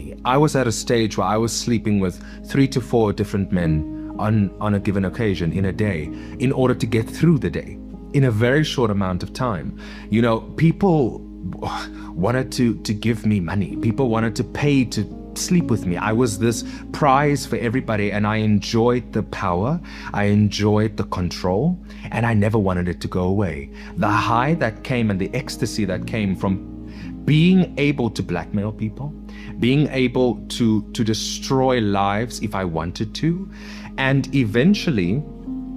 me. I was at a stage where I was sleeping with 3 to 4 different men on a given occasion in a day in order to get through the day in a very short amount of time. You know, people wanted to give me money. People wanted to pay to sleep with me. I was this prize for everybody, and I enjoyed the power, I enjoyed the control, and I never wanted it to go away. The high that came and the ecstasy that came from being able to blackmail people, being able to destroy lives if I wanted to, and eventually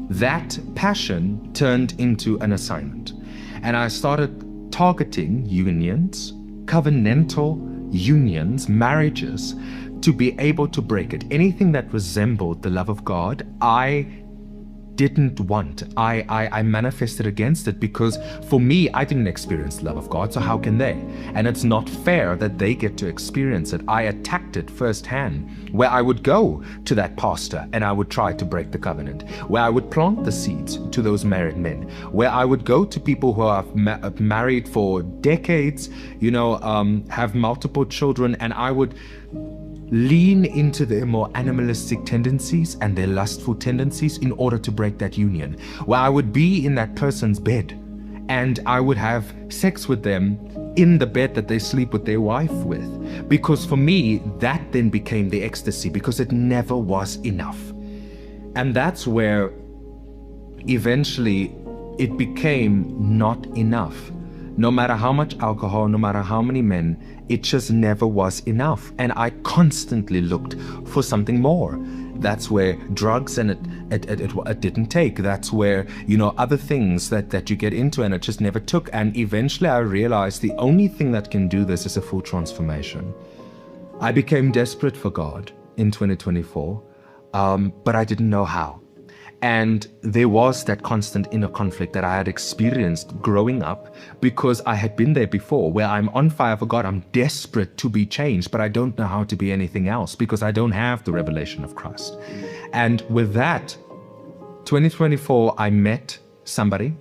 that passion turned into an assignment. And I started targeting unions, covenantal unions, marriages, to be able to break it. Anything that resembled the love of God, I didn't want. I manifested against it, because for me, I didn't experience the love of God, so how can they? And it's not fair that they get to experience it. I attacked it firsthand, where I would go to that pastor and I would try to break the covenant, where I would plant the seeds to those married men, where I would go to people who are married for decades, you know, have multiple children, and I would lean into their more animalistic tendencies and their lustful tendencies in order to break that union, where I would be in that person's bed and I would have sex with them in the bed that they sleep with their wife with, because for me that then became the ecstasy, because it never was enough. And that's where eventually it became not enough. No matter how much alcohol, no matter how many men, it just never was enough. And I constantly looked for something more. That's where drugs, and it didn't take. That's where, you know, other things that you get into, and it just never took. And eventually I realized the only thing that can do this is a full transformation. I became desperate for God in 2024, but I didn't know how. And there was that constant inner conflict that I had experienced growing up, because I had been there before, where I'm on fire for God, I'm desperate to be changed, but I don't know how to be anything else because I don't have the revelation of Christ. And with that, 2024, I met somebody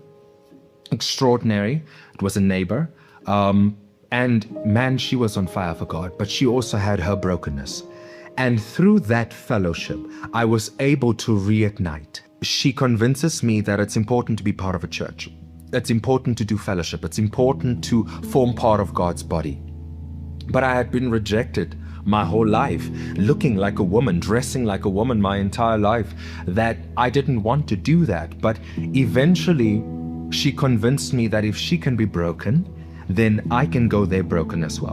extraordinary. It was a neighbor. And man, she was on fire for God, but she also had her brokenness. And through that fellowship, I was able to reignite. She convinces me that it's important to be part of a church. It's important to do fellowship. It's important to form part of God's body. But I had been rejected my whole life, looking like a woman, dressing like a woman my entire life, that I didn't want to do that. But eventually, she convinced me that if she can be broken, then I can go there broken as well.